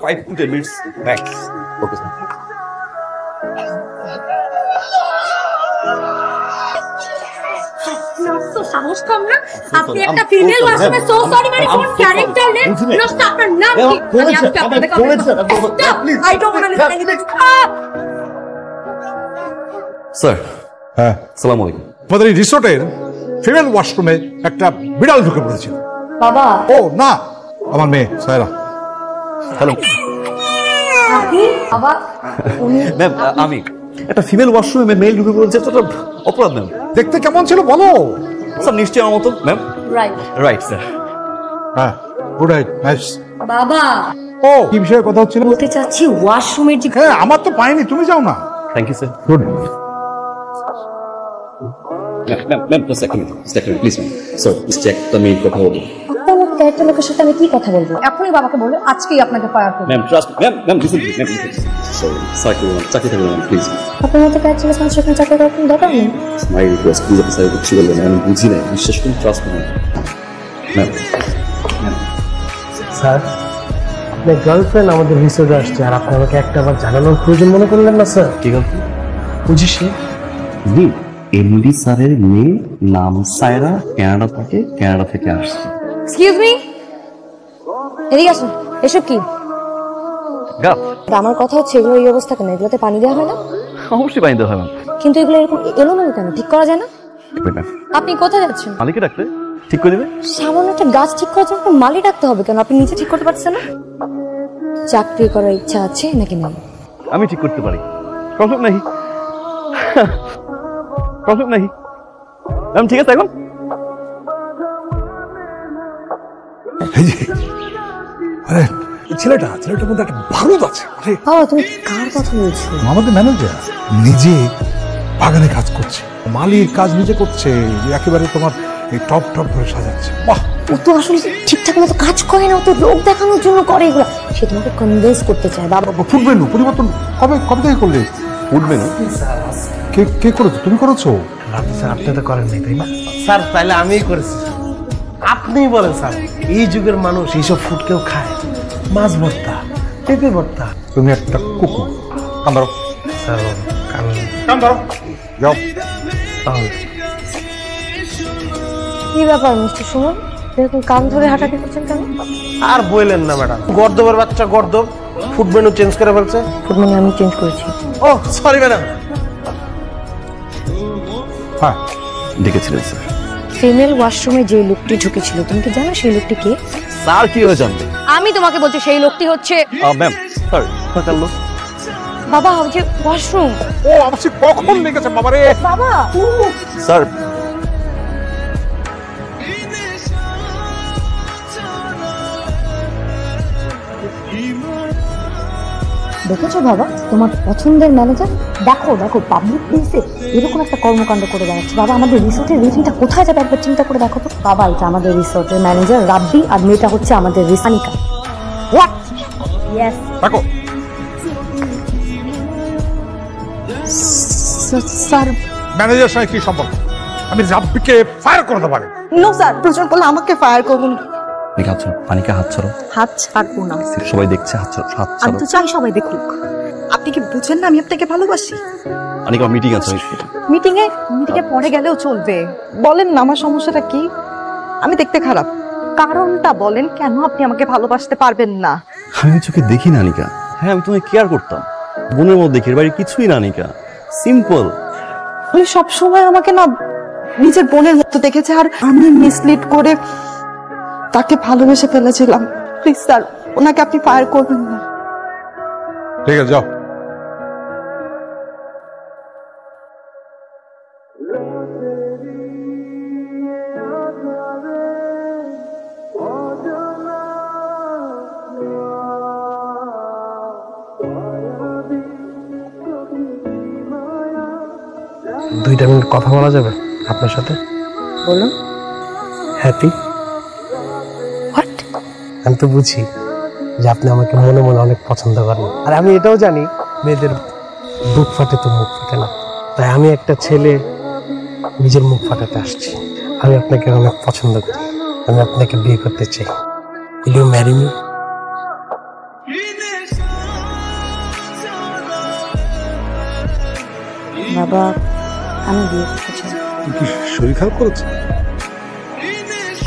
5 to 10 minutes max. Okay, sir. সাহস কম না আপনি একটা ফিমেল ওয়াশরুমে সো সরি মানে কোন ক্যারেক্টার নেম নষ্ট আপনার নাম কি আমি আপনাকে please I don't want to listen anything sir হ্যাঁ আসসালামু আলাইকুম আমাদের এই রিসোর্টের ফিমেল ওয়াশরুমে একটা বিড়াল ঢুকে পড়েছিল বাবা ও না আমার মেয়ে সায়রা হ্যালো আপনি বাবা উনি ম্যাম আমি একটা ফিমেল ওয়াশরুমে মেল ঢুকে পড়েছে তো অপরাধ ম্যাম দেখতে কেমন ছিল বলো স্যার নিশ্চয়ই আমার মতো ম্যাম রাইট রাইট স্যার হ্যাঁ গুড নাইট নাইস বাবা ও কি বিষয়ে কথা হচ্ছিল বলতে চাচ্ছি ওয়াশরুমের যে হ্যাঁ আমার তো পাইনি তুমি যাও না thank you sir good ma'am second please ma'am sir check the mail কথা বলবো আপনার ক্যারেক্টার লোকের সাথে আমি কি কথা বলবো এখনই বাবাকে বলে আজকেই আপনাকে ফায়ার করব ma'am trust ma'am listen sorry সাকি চাকরি থাকবে ম্যাম প্লিজ আপনার মতো ক্যারেক্টার মানুষ এখানে চাকরি করার কোনো দরকার নেই মাই রিকোয়েস্ট প্লিজ আপনি স্যার কিছু বলবেন আমি বুঝি না বিশ্বাস করুন ট্রাস্ট করুন ম্যাম স্যার আপনার গার্লফ্রেন্ড আমাদের রিসোর্টে আসছে আর আপনি আমাকে একটা বার জানানোর প্রয়োজন মনে করলেন না স্যার ঠিক আছে বুঝিস জি এমডি স্যারের মেয়ে নাম সায়রা কানাডা থেকে আসছে এক্সকিউজ মি এদিকে আসুন এসব কি গাপ আমার কথা হচ্ছে এগুলো এই অবস্থা কেন এগুলোতে পানি দেওয়া হয় না অবশ্যই পানি দেওয়া হয় ম্যাম কিন্তু এগুলো এরকম এলোমেলো কেন ঠিক করা যায় না আপনি কোথায় যাচ্ছেন মালিককে ডাকতে ঠিক করে দিবে সামান্য একটা গাছ ঠিক করার জন্য মালি ডাকতে হবে কেন আপনি নিজে ঠিক করতে পারছেন না চাকরি করার ইচ্ছা আছে নাকি নেই আমি ঠিক করতে পারি প্রবলেম নাই ম্যাম ঠিক আছে এখন আরে ছেলেটার মধ্যে একটা ভারত আছে আরে বাবা তুমি কার কথা বলছো আমাদের ম্যানেজার নিজে বাগানে কাজ করছে মালির কাজ নিজে করছে একেবারে তোমার এই টপ ধরে সাজাচ্ছে বাহ ও তো আসলে ঠিকঠাক মতো কাজ করে না ও তো লোক দেখানোর জন্য করে এগুলো সে তোমাকে কনভিন্স করতে চায় বাবা ফুড মেনু পরিবর্তন কবে থেকে করলে ফুড মেনু কে করেছো তুমি করেছো স্যার আপনি তো করেন নাই তাই না স্যার তাহলে আমিই করেছি আপনিই বলেন স্যার এই যুগের মানুষ এইসব ফুড কেউ খায় মাছ ভর্তা পেঁপে ভর্তা তুমি একটা কুকুর কান ধরো স্যার কান ধরো যাও তাহলে কি ব্যাপার মিস্টার সুমন এরকম কান ধরে হাঁটাহাঁটি করছেন কেন আর বললেন না ম্যাডাম গর্দবের বাচ্চা গর্দব ফুড মেনু চেঞ্জ করে ফেলছে ফুড মেনু আমি চেঞ্জ করেছি ও সরি ম্যাডাম হ্যাঁ ডেকেছিলেন স্যার ফিমেল ওয়াশরুমে যে লোকটি ঢুকেছিল তুমি কি জানো সেই লোকটি কে স্যার কি হয়ে জানবে আমি তোমাকে বলছি সেই লোকটি হচ্ছে ম্যাম স্যার কোথাকার লোক বাবা ওই যে ওয়াশরুম ও আমার কখন লেগেছে বাবা রে বাবা স্যার দেখেছো বাবা তোমার পছন্দের ম্যানেজার দেখো পাবলিক প্লেসে এরকম একটা কর্মকাণ্ড করে বেড়াচ্ছে বাবা আমাদের রিসোর্টের রেটিংটা কোথায় যাবে একবার চিন্তা করে দেখো তো বাবা এটা আমাদের রিসোর্টের ম্যানেজার রাব্বি আর মেয়েটা হচ্ছে আমাদের রিসানিকা হোয়াট ইয়েস দেখো স্যার ম্যানেজার সঙ্গে কি সম্পর্ক আমি রাব্বিকে ফায়ার করতে পারি নো স্যার প্রয়োজন করলে আমাকে ফায়ার করুন পানিকে হাত ছাড়ো হাত ছাড়বো না সবাই দেখছে হাত আমি ছাড়ো তো চাই সবাই দেখুক আপনি কি বুঝেন না আমি আপনাকে ভালোবাসি পানিকে মিটিং আছে মিটিং এ পরে গেলেও চলবে বলেন না আমার সমস্যাটা কি আমি দেখতে খারাপ কারণটা বলেন কেন আপনি আমাকে ভালোবাসতে পারবেন না আমি চোখে দেখি না নিকা হ্যাঁ আমি তোমায় কেয়ার করতাম বোনের মধ্যে দেখি বাড়ি কিছুই না নিকা সিম্পল উনি সবসময় আমাকে না নিজের বোনের মতো দেখেছে আর আমি মিসলিড করে তাকে ভালোবেসে ফেলেছিলাম প্লিজ স্যার ওনাকে আপনি ফায়ার করবেন না ঠিক আছে যাও দুইটা মিনিট কথা বলা যাবে আপনার সাথে বলুন হ্যাপি হোয়াট আমি তো বুঝি যে আপনি আমাকে মনে মনে অনেক পছন্দ করেন আর আমি এটাও জানি মেয়েদের বুক ফাটে তো মুখ ফাটে না তাই আমি একটা ছেলে নিজের মুখ ফাটাতে আসছি আমি আপনাকে অনেক পছন্দ করি আমি আপনাকে বিয়ে করতে চাই উইল ইউ ম্যারি মি বাবা আমি বিয়ে করতে চাই। তুই কি শরীর খারাপ করেছে?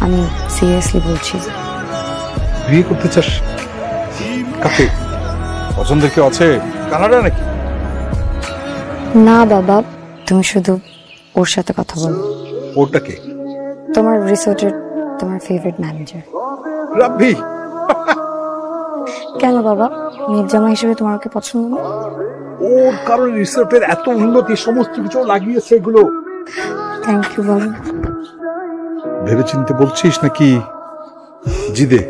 আমি সিরিয়াসলি বলছি। বিয়ে করতে চাস? কাকে? পছন্দের কেউ আছে কানাডা নাকি? না বাবা, তুমি শুধু ওর সাথে কথা বলো। ওটা কে? তোমার রিসোর্টের তোমার ফেভারিট ম্যানেজার। রাব্বি। কেন বাবা, মেয়ের জামা হিসেবে তোমার ওকে পছন্দ না? ওর কারণে রিসোর্টের এত উন্নতি, সমস্ত কিছু লাগিয়েছে এগুলো। থ্যাংক ইউ বাবা। ভেবে চিনতে বলছিস নাকি জিদে?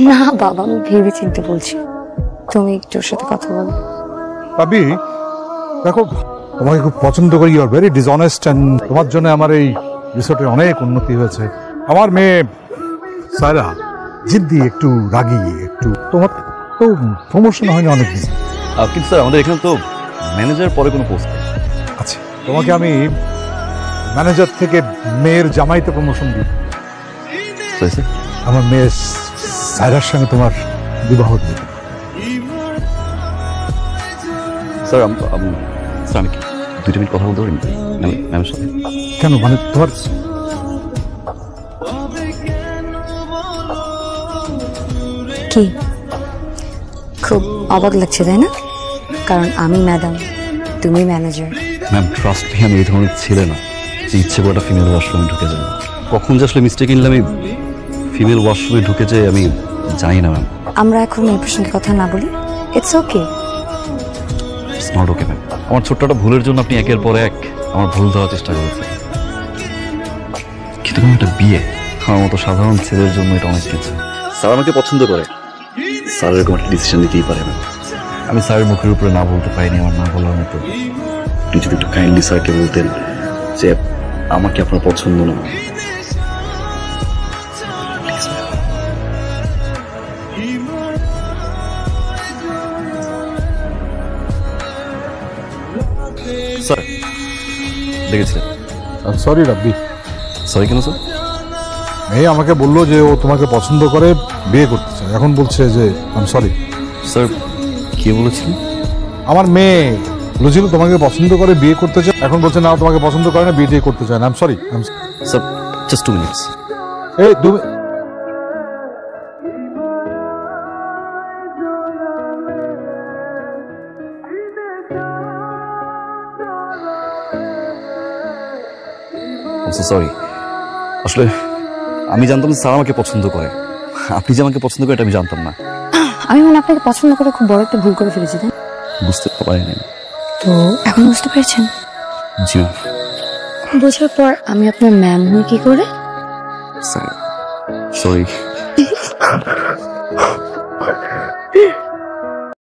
না বাবা, আমি ভেবে চিনতে বলছি। তুমি একটু ওর সাথে কথা বলো। রাব্বি দেখো, তোমাকে খুব পছন্দ করি, you are very dishonest, and তোমার জন্য আমার এই রিসোর্টের অনেক উন্নতি হয়েছে। আমার মেয়ে সায়রা জিদ্দি, একটু রাগী, একটু। তোমার তো প্রমোশন হয়নি অনেকদিন। কিন্তু স্যার আমাদের এখানে তো ম্যানেজার পরে কোনো পোস্ট নেই। আচ্ছা, তোমাকে আমি ম্যানেজার থেকে মেয়ের জামাইতে প্রমোশন দিই। স্যার আমার মেয়ে সায়রার সঙ্গে তোমার বিবাহ দিই। স্যার স্যার আমি কি 2 মিনিট কথা বলতে পারি ম্যামের সাথে? কেন, মানে তোমার কি খুব অবাক লাগছে তাই না? কারণ আমি ম্যাডাম, তুমি ম্যানেজার। ম্যাম ট্রাস্ট মি, আমি এই ধরনের ছেলে না যে ইচ্ছে করে একটা ফিমেল ওয়াশরুমে ঢুকে যাবে। কখন যে আসলে মিস্টেক নিলে আমি ফিমেল ওয়াশরুমে ঢুকে যাই আমি জানি না ম্যাম। আমরা এখন এই প্রসঙ্গে কথা না বলি। It's okay. It's not okay ma'am. আমার ছোট্ট একটা ভুলের জন্য আপনি একের পর এক আমার ভুল দেওয়ার চেষ্টা করেছেন। কিন্তু ম্যাম, এটা বিয়ে। আমার মতো সাধারণ ছেলের জন্য এটা অনেক কিছু। স্যার আমাকে পছন্দ করে, স্যার এরকম একটা ডিসিশন নিতেই পারে না। আমি স্যারের মুখের উপরে না বলতে পারিনি আমার না বলার মতো। আপনি যদি একটু কাইন্ডলি স্যারকে বলতেন যে আমাকে আপনার পছন্দ না। স্যার দেখেছিলেন? সরি রাব্বি। সরি কেন স্যার? মেয়ে আমাকে বললো যে ও তোমাকে পছন্দ করে, বিয়ে করতে চায়। এখন বলছে যে আই এম সরি। স্যার কে বলেছিলেন? আমার মেয়ে বলেছিল তোমাকে পছন্দ করে, বিয়ে করতে চায়। এখন বলছে না, তোমাকে পছন্দ করে না, বিয়ে টিয়ে করতে চায় না। I am sorry. Sir just 2 minutes. এই তুমি সরি, আসলে আমি জানতাম যে স্যার আমাকে পছন্দ করে। আপনি যে আমাকে পছন্দ করে এটা আমি জানতাম না। আমি মানে আপনাকে পছন্দ করে খুব বড় একটা ভুল করে ফেলেছি তাই? বুঝতে পারিনি। তো এখন বুঝতে পেরেছেন? জি ম্যাম। বোঝার পর আমি আপনার ম্যাম হই কি করে? Sir sorry.